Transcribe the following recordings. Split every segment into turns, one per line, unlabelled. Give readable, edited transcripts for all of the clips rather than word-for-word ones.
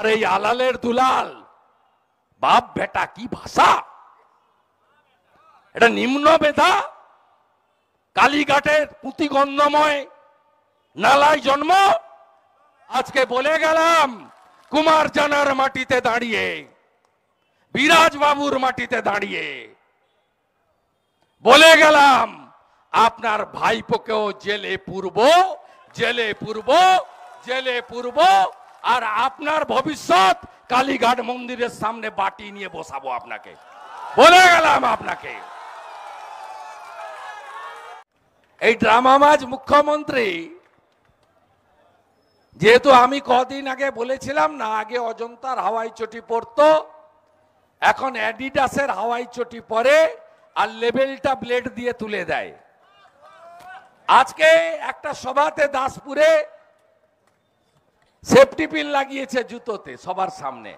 আর এই আলালের দুলাল বাপ বেটা কি ভাষা, এটা নিম্ন বেধা। কালীঘাটের পুঁতিগন্ধময় নালায় জন্ম। আজকে বলে গেলাম কুমার জানার মাটিতে দাঁড়িয়ে, বিরাজ বাবুর মাটিতে দাঁড়িয়ে বলে গেলাম আপনার ভাইপোকেও জেলে পুরব, জেলে পুরব, জেলে পুরব। আর আপনার ভবিষ্যৎ কালীঘাট মন্দিরের সামনে বাটি নিয়ে বসাবো আপনাকে, বলে গেলাম আপনাকে। এই ড্রামাবাজ মুখ্যমন্ত্রী, যেহেতু আমি কদিন আগে বলেছিলাম না, আগে অজন্তার হাওয়াই চটি পরতো, এখন অ্যাডিডাসের হাওয়াই চটি পরে আর লেবেলটা ব্লেড দিয়ে তুলে দেয়। আজকে একটা সভাতে দাসপুরে সেফটি পিন লাগিয়েছে জুতোতে সবার সামনে।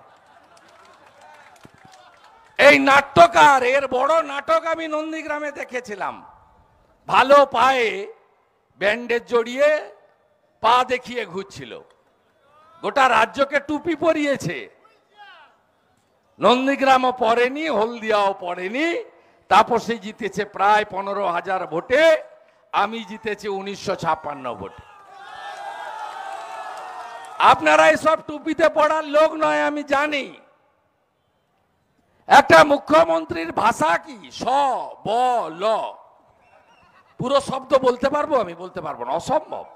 এই নাট্যকার, এর বড় নাটক আমি নন্দীগ্রামে দেখেছিলাম। ভালো পায়ে ব্যান্ডেজ জড়িয়ে পা দেখিয়ে ঘুরছিল, গোটা রাজ্যকে টুপি পরিয়েছে। নন্দীগ্রামও পড়েনি, হলদিয়াও পড়েনি। তাপসী জিতেছে প্রায় 15,000 ভোটে, আমি জিতেছি 1956 ভোটে। আপনারা এসব টুপিতে পড়ার লোক নয়, আমি জানি। একটা মুখ্যমন্ত্রীর ভাষা কি, স ব ল, পুরো শব্দ বলতে পারবো? আমি বলতে পারবো না, অসম্ভব।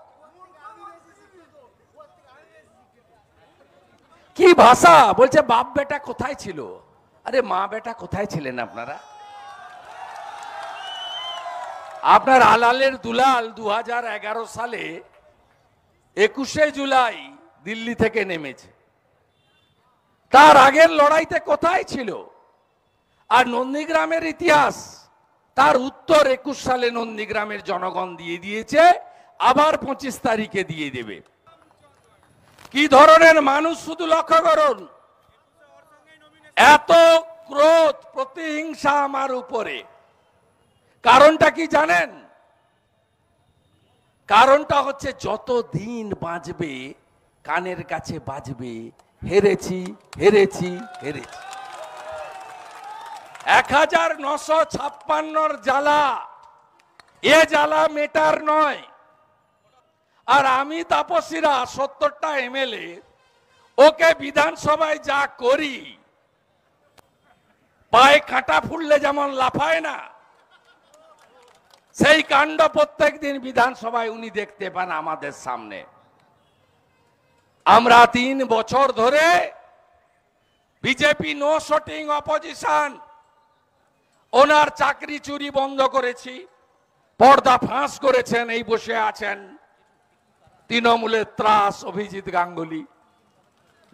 কি ভাষা বলছে, বাপ বেটা কোথায় ছিল? আরে মা বেটা কোথায় ছিলেন আপনারা? আপনার আলালের দুলাল 2011 সালে 21শে জুলাই দিল্লি থেকে নেমেছে। তার আগের লড়াইতে কোথায় ছিল? আর নন্দীগ্রামের ইতিহাস, তার উত্তর 21 সালে নন্দীগ্রামের জনগণ দিয়ে দিয়েছে, আবার 25 তারিখে দিয়ে দেবে। কি ধরনের মানুষ শুধু লক্ষ্য করুন। এত ক্রোধ, প্রতিহিংসা আমার উপরে, কারণটা কি জানেন? কারণটা হচ্ছে যত দিন বাঁচবে কানের কাছে বাজবে, হেরেছি হেরেছি হেরেছি। 1956 জ্বালা, এ জ্বালা মেটার নয়। আর আমি তাপসীরা 70টা এমএলএ, ওকে বিধানসভায় যা করি, পায়ে কাঁটা ফুললে যেমন লাফায় না, সেই কাণ্ড প্রত্যেক দিন বিধানসভায় উনি দেখতে পান আমাদের সামনে। আমরা 3 বছর ধরে বিজেপি নো শোটিং অপোজিশন, ওনার চাকরি চুরি বন্ধ করেছি, পর্দা ফাঁস করেছেন। এই বসে আছেন তৃণমূলের ত্রাস অভিজিৎ গাঙ্গুলি,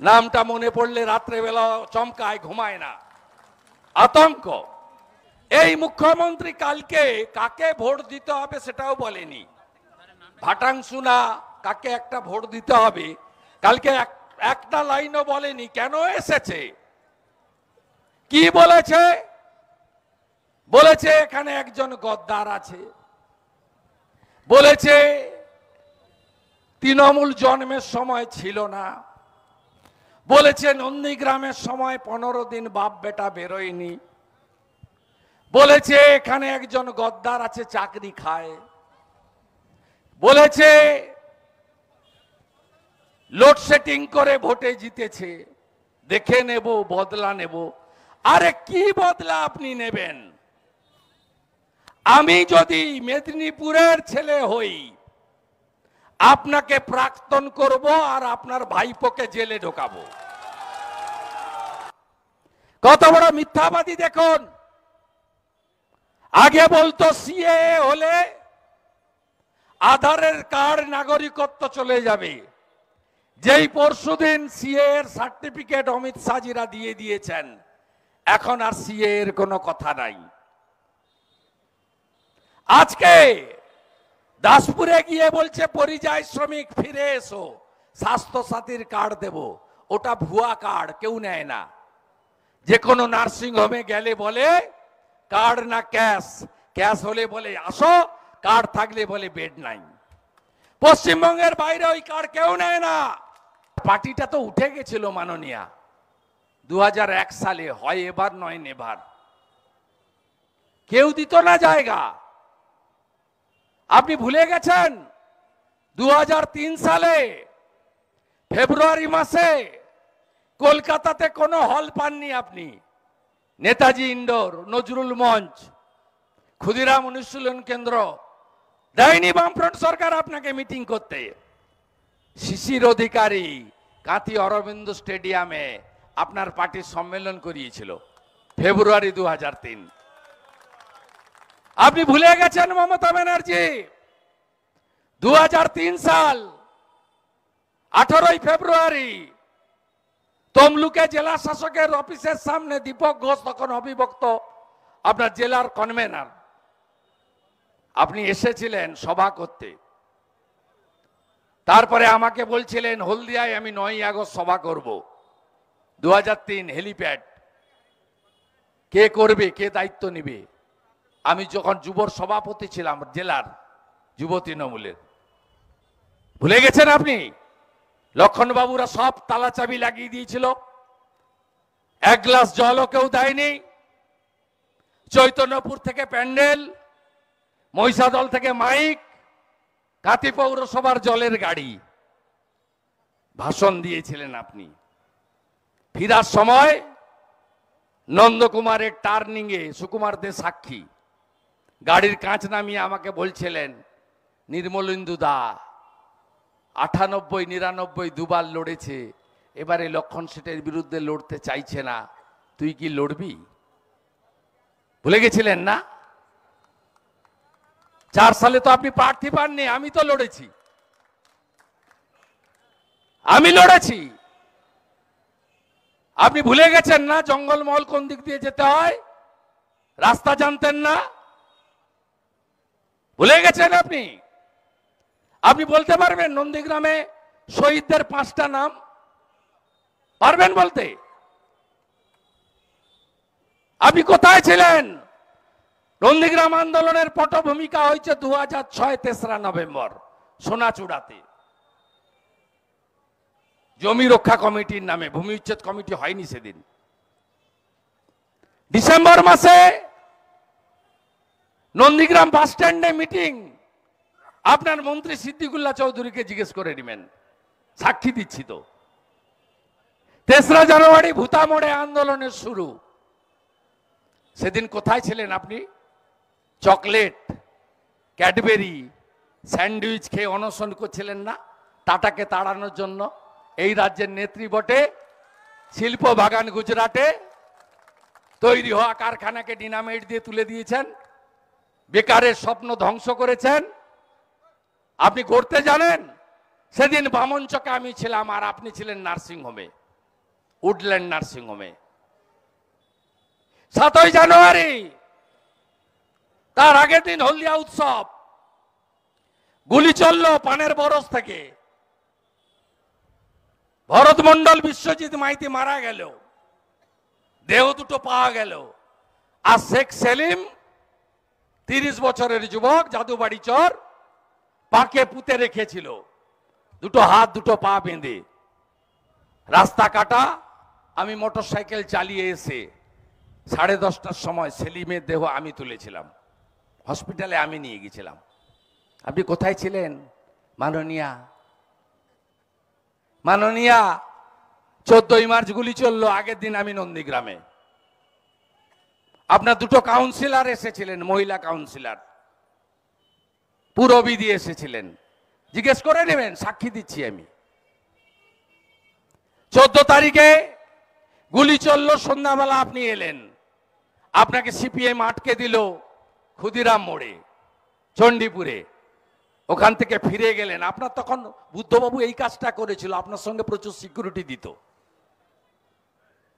নামটা মনে পড়লে রাত্রেবেলা চমকায়, ঘুমায় না, আতঙ্ক। এই মুখ্যমন্ত্রী কালকে কাকে ভোট দিতে হবে সেটাও বলেনি। ভাটাংশু না কাকে একটা ভোট দিতে হবে, কালকে একটা লাইনও বলেনি। কেন এসেছে, কি বলেছে? বলেছে এখানে একজন গদ্দার আছে, বলেছে তৃণমূল জন্মের সময় ছিল না, বলেছে নন্দীগ্রামের সময় 15 দিন বাপ বেটা বেরোয়নি, বলেছে এখানে একজন গদ্দার আছে চাকরি খায়, বলেছে লোডশেডিং করে ভোটে জিতেছে, দেখে নেব, বদলা নেব। আরে কি বদলা আপনি নেবেন? আমি যদি মেদিনীপুরের ছেলে হই, আপনাকে প্রাক্তন করব আর আপনার ভাইপোকে জেলে ঢোকাবো। কত বড় মিথ্যাবাদী দেখুন। আগে বলতো সিএএ হলে আধারের কার্ড, নাগরিকত্ব চলে যাবে। যেই পরশুদিন সিএ এর সার্টিফিকেট অমিত শাহজিরা দিয়ে দিয়েছেন, এখন আর সিএ এর কোনো কথা নাই। আজকে দাসপুরে গিয়ে বলছে পরিযায়ী শ্রমিক ফিরে এসো, স্বাস্থ্য সাথীর কার্ড দেব। ওটা ভুয়া কার্ড, কেউ নেয় না। যে কোনো নার্সিং হোমে গেলে বলে কার্ড না ক্যাশ, ক্যাশ হলে বলে আসো, কার্ড থাকলে বলে বেড নাই। পশ্চিমবঙ্গের বাইরে ওই কার্ড কেউ নেয় না। পার্টিটা তো উঠে গেছিল মাননীয়া 2001 সালে, হয় এবার নয় নেভার। কেউ দিত না জায়গা। আপনি ভুলে গেছেন 2003 সালে ফেব্রুয়ারি মাসে কলকাতাতে কোনো হল পাননি আপনি। নেতাজি ইন্ডোর, নজরুল মঞ্চ, ক্ষুদিরাম অনুশীলন কেন্দ্র দেয়নি বামফ্রন্ট সরকার আপনাকে মিটিং করতে। শিশির অধিকারী কাঁথি অরবিন্দ স্টেডিয়ামে আপনার পার্টির সম্মেলন করিয়েছিল ফেব্রুয়ারি 2003। আপনি ভুলে গেছেন মমতা ব্যানার্জি 2003 সাল 18 ফেব্রুয়ারি তমলুকে জেলা শাসকের অফিসের সামনে দীপক ঘোষ তখন অবিভক্ত আপনার জেলার কনভেনার, আপনি এসেছিলেন সভা করতে। তারপরে আমাকে বলছিলেন হলদিয়ায় আমি 9ই আগস্ট সভা করব। 2003 হেলিপ্যাড কে করবে, কে দায়িত্ব নেবে? আমি যখন যুবর সভাপতি ছিলাম জেলার যুব তৃণমূলের। ভুলে গেছেন আপনি? লক্ষণবাবুরা সব তালা চাবি লাগিয়ে দিয়েছিল, এক গ্লাস জলও কেউ দেয়নি। চৈতন্যপুর থেকে প্যান্ডেল, মহিষাদল থেকে মাইক, কাঁথি পৌরসভার জলের গাড়ি, ভাষণ দিয়েছিলেন আপনি। ফিরার সময় নন্দকুমারের টার্নিংয়ে সুকুমার দে সাক্ষী গাড়ির কাঁচ নামিয়ে আমাকে বলছিলেন নির্মলেন্দু দা 98, 99 দুবার লড়েছে, এবারে লক্ষণ সেটের বিরুদ্ধে লড়তে চাইছে না, তুই কি লড়বি? ভুলে গেছিলেন না? 4 সালে তো আপনি প্রার্থী পাননি, আমি তো লড়েছি, আমি লড়েছি। আপনি ভুলে গেছেন না জঙ্গলমহল কোন দিক দিয়ে যেতে হয়? রাস্তা জানতেন না? ভুলে গেছেন আপনি? আপনি বলতে পারবেন নন্দীগ্রামে শহীদদের 5টা নাম পারবেন বলতে? আপনি কোথায় ছিলেন? নন্দীগ্রাম আন্দোলনের পটভূমিকা হয়েছে 2006 3রা নভেম্বর সোনাচূড়াতে, জমি রক্ষা কমিটির নামে। ভূমি উচ্ছেদ কমিটি হয়নি সেদিন। ডিসেম্বর মাসে নন্দীগ্রাম বাস স্ট্যান্ডে মিটিং, আপনার মন্ত্রী সিদ্দিকুল্লাহ চৌধুরীকে জিজ্ঞেস করে নেবেন, সাক্ষী দিচ্ছি তো। 3রা জানুয়ারি ভূতা মোড়ে আন্দোলনের শুরু, সেদিন কোথায় ছিলেন আপনি? চকলেট, ক্যাডবেরি, স্যান্ডউইচ খেয়ে অনশন করছিলেন না টাটাকে তাড়ানোর জন্য? এই রাজ্যের নেত্রী বটে, শিল্প বাগান গুজরাটে তৈরি হওয়া কারখানাকে ডিনামাইট দিয়ে তুলে দিয়েছেন, বেকারের স্বপ্ন ধ্বংস করেছেন। আপনি করতে জানেন? সেদিন বামনচকে আমি ছিলাম আর আপনি ছিলেন নার্সিংহোমে, উডল্যান্ড নার্সিংহোমে। 7ই জানুয়ারি তার আগের দিন হলদিয়া উৎসব, গুলি চলল পানের বরস থেকে, ভরত মন্ডল, বিশ্বজিৎ মাইতি মারা গেল, দেহ দুটো পাওয়া গেল। আর শেখ সেলিম 30 বছরের যুবক, জাদুবাড়ি চর, পাকে পুঁতে রেখেছিল, দুটো হাত দুটো পা বেঁধে। রাস্তা কাটা। আমি মোটরসাইকেল চালিয়ে এসে 10:30টার সময় সেলিমের দেহ আমি তুলেছিলাম, হসপিটালে আমি নিয়ে গেছিলাম। আপনি কোথায় ছিলেন মাননীয়া? মাননীয়া 14ই মার্চ গুলি চললো, আগের দিন আমি নন্দীগ্রামে। আপনার দুটো কাউন্সিলর এসেছিলেন, মহিলা কাউন্সিলর, পুরবিধি এসেছিলেন, জিজ্ঞেস করে নেবেন, সাক্ষী দিচ্ছি আমি। 14 তারিখে গুলি চললো, সন্ধ্যাবেলা আপনি এলেন, আপনাকে সিপিএম আটকে দিল ক্ষুদিরাম মোড়ে চণ্ডীপুরে, ওখান থেকে ফিরে গেলেন। আপনার তখন বুদ্ধবাবু এই কাজটা করেছিল, আপনার সঙ্গে প্রচুর সিকিউরিটি দিত।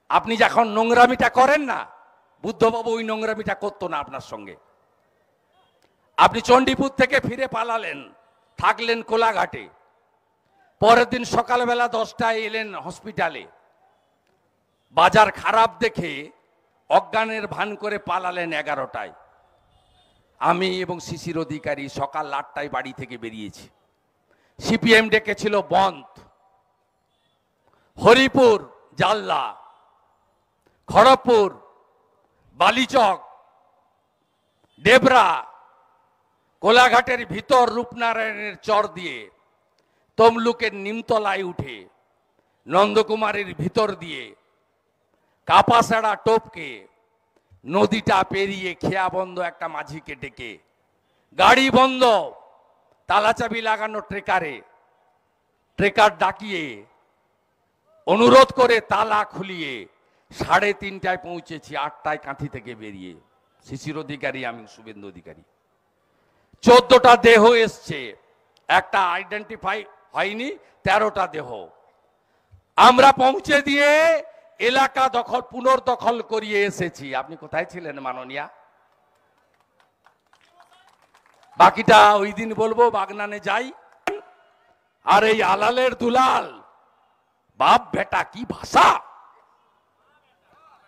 আপনি যখন নোংরামিটা করেন না, বুদ্ধবাবু ওই নোংরামিটা করতো না আপনার সঙ্গে। আপনি চণ্ডীপুর থেকে ফিরে পালালেন, থাকলেন কোলাঘাটে। পরের দিন সকালবেলা 10টায় এলেন হসপিটালে, বাজার খারাপ দেখে অজ্ঞানের ভান করে পালালেন 11টায়। আমি এবং শিশির অধিকারী সকাল 8টায় বাড়ি থেকে বেরিয়েছি। সিপিএম ডেকেছিল বন্ধ, হরিপুর জাল্লা, খড়গপুর, বালিচক, ডেবরা, কোলাঘাটের ভিতর রূপনারায়ণের চর দিয়ে তমলুকের নিমতলায় উঠে নন্দকুমারের ভিতর দিয়ে কাপাসাড়া টোপকে নদীটা পেরিয়ে খেয়া বন্ধ একটা মাঝিকে ডেকে গাড়ি বন্ধ তালাচাবি লাগানো ট্রেকার ডাকিয়ে অনুরোধ করে তালা খুলিয়ে 3:30টায় পৌঁছেছি, 8টায় কাঁথি থেকে বেরিয়ে। শিশির অধিকারী, আমি শুভেন্দু অধিকারী। 14টা দেহ এসছে, একটা আইডেন্টিফাই হয়নি, 13টা দেহ আমরা পৌঁছে দিয়ে এলাকা পুনর্দখল করিয়ে এসেছি। আপনি কোথায় ছিলেন মাননীয়া? বাকিটা ওই দিন বলবো, বাগনানে যাই। আর এই আলালের দুলাল বাপ বেটা কি ভাষা,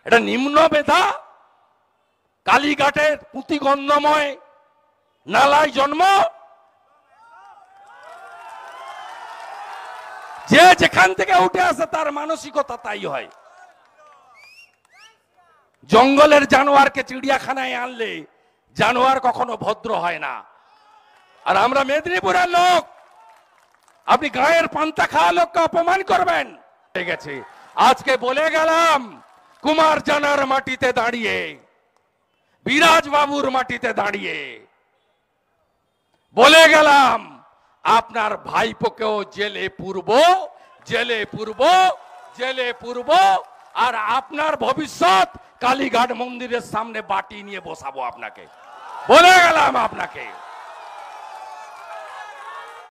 এটা নিম্ন বেধা। কালীঘাটের পুঁতিগন্ধময় নালায় জন্ম, যে যেখান থেকে উঠে আসে তার মানসিকতা তাই হয়। জঙ্গলের জানোয়ারকে চিড়িয়াখানায় আনলে জানোয়ার কখনো ভদ্র হয় না। আর আমরা মেদিনীপুরের লোক, আপনি গায়ের পান্তা খাওয়া লোককে অপমান করবেন? ঠিক আছে, আজকে বলে গেলাম কুমার জানার মাটিতে দাঁড়িয়ে, বিরাজ বাবুর মাটিতে দাঁড়িয়ে বলে গেলাম আপনার ভাইপোকেও জেলে পুরব, জেলে পুরব, জেলে পুরব। আর আপনার ভবিষ্যৎ কালীঘাট মন্দিরের সামনে বাটি নিয়ে বসাবো আপনাকে, বলে গেলাম আপনাকে।